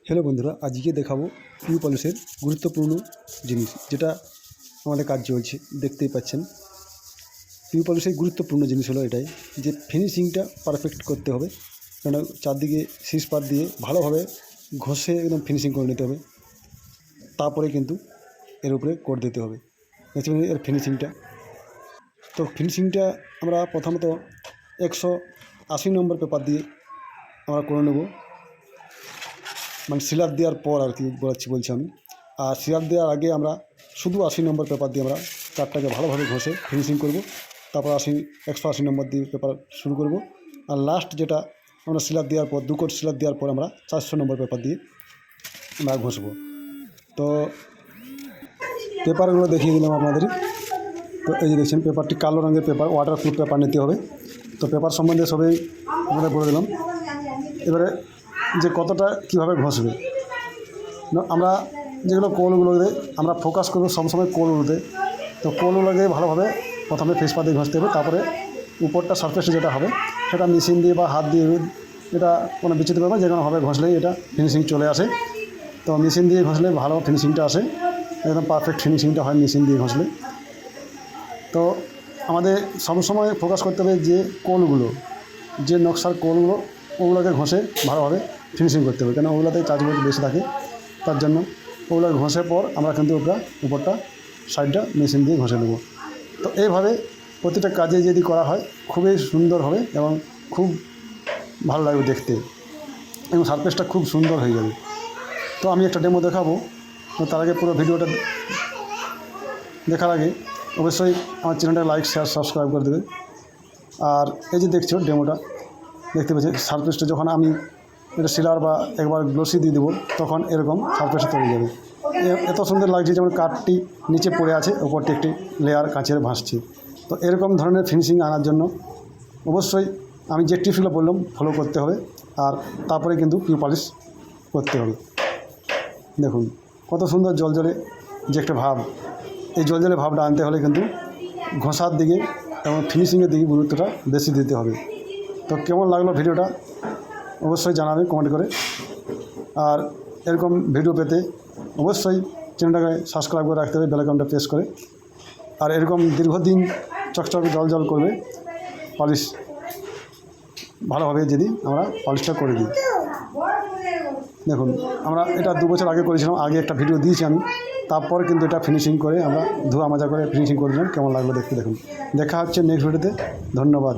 Hello বন্ধুরা, আজকে দেখাবো পিউ পলিশের গুরুত্বপূর্ণ জিনিস, যেটা আমাদের কাজ চলছে। দেখতেই পাচ্ছেন, পিউ পলিশের গুরুত্বপূর্ণ জিনিস হলো এটাই যে ফিনিশিংটা পারফেক্ট করতে হবে। কেন চারদিকে শীষ পাত দিয়ে ভালোভাবে ঘষে একদম ফিনিশিং করে নিতে হবে। তারপরে কিন্তু এর উপরে কোট দিতে হবে। দেখছেন এর ফিনিশিংটা। তো ফিনিশিংটা আমরা প্রথমত 180 নম্বর পেপার দিয়ে আমরা করে নেব, মানে সিলার দেওয়ার পর আর কি বলছি আমি। আর সিলার দেওয়ার আগে আমরা শুধু 80 নম্বর পেপার দিয়ে আমরা কাঠটাকে ভালোভাবে ঘষে ফিনিশিং করব। তারপর 180 নম্বর দিয়ে পেপার শুরু করব। আর লাস্ট যেটা আমরা সিলার দেওয়ার পর 2 কোট সিলার দেওয়ার পর আমরা 400 নম্বর পেপার দিয়ে আমরা ঘষবো। তো পেপারগুলো দেখিয়ে দিলাম আপনাদের। তো এই যে দেখছেন, পেপারটি কালো রঙের পেপার, ওয়াটারপ্রুফ পেপার নিতে হবে। তো পেপার সম্বন্ধে সবই আমাদের বলে দিলাম। এবারে যে কতটা কীভাবে ঘষবে, আমরা যেগুলো কোলগুলোতে আমরা ফোকাস করবো সবসময় কোলগুলোতে। তো কোলগুলোকে ভালোভাবে প্রথমে ফেস পা দিয়ে ঘষতে হবে। তারপরে উপরটা সারফেসে যেটা হবে সেটা মেশিন দিয়ে বা হাত দিয়ে, এটা কোনো বিচিত্র ব্যাপার, যে কোনোভাবে ঘষলেই এটা ফিনিশিং চলে আসে। তো মেশিন দিয়ে ঘষলে ভালো ফিনিশিংটা আসে, একদম পারফেক্ট ফিনিশিংটা হয় মেশিন দিয়ে ঘষলে। তো আমাদের সবসময় ফোকাস করতে হবে যে কোলগুলো, যে নকশার কোলগুলো, ওগুলোকে ঘষে ভালোভাবে ফিনিশিং করতে হবে। কেন ওগুলোতে চার্জগুলো বেশি থাকে, তার জন্য ওগুলো ঘষে পর আমরা কিন্তু উপরটা সাইডটা মেশিন দিয়ে ঘষে নেব। তো এইভাবে প্রতিটা কাজে যদি করা হয় খুবই সুন্দর হবে এবং খুব ভালো লাগবে দেখতে, এবং সারফেসটা খুব সুন্দর হয়ে যাবে। তো আমি একটা ডেমো দেখাবো। তো তার আগে পুরো ভিডিওটা দেখার আগে অবশ্যই আমার চ্যানেলটা লাইক, শেয়ার, সাবস্ক্রাইব করে দেবে। আর এই যে দেখছো ডেমোটা, দেখতে পাচ্ছি সারফেসটা যখন আমি এটা সিলার বা একবার গ্লোসি দিয়ে দেবো তখন এরকম সারফেসে তৈরি যাবে। এত সুন্দর লাগছে, যেমন কাঠটি নিচে পড়ে আছে, ওপরটি একটি লেয়ার কাঁচের ভাসছে। তো এরকম ধরনের ফিনিশিং আনার জন্য অবশ্যই আমি যে টিপসগুলো বললাম ফলো করতে হবে। আর তারপরে কিন্তু পিউ পলিশ করতে হবে। দেখুন কত সুন্দর জলজলে যে একটা ভাব, এই জলজলে ভাবটা আনতে হলে কিন্তু ঘষার দিকে এবং ফিনিশিংয়ের দিকে গুরুত্বটা বেশি দিতে হবে। তো কেমন লাগলো ভিডিওটা অবশ্যই জানাবে কমেন্ট করে। আর এরকম ভিডিও পেতে অবশ্যই চ্যানেলটাকে সাবস্ক্রাইব করে রাখতে হবে, বেল আইকনটা প্রেস করে। আর এরকম দীর্ঘদিন চকচক জল করবে পলিশ, ভালোভাবে যদি আমরা পলিশটা করে দিই। দেখুন আমরা এটা 2 বছর আগে করেছিলাম, আগে একটা ভিডিও দিয়েছি আমি। তারপর কিন্তু এটা ফিনিশিং করে আমরা ধোয়া মাজা করে ফিনিশিং করে দিলাম। কেমন লাগলো দেখতে দেখুন। দেখা হচ্ছে নেক্সট ভিডিওতে। ধন্যবাদ।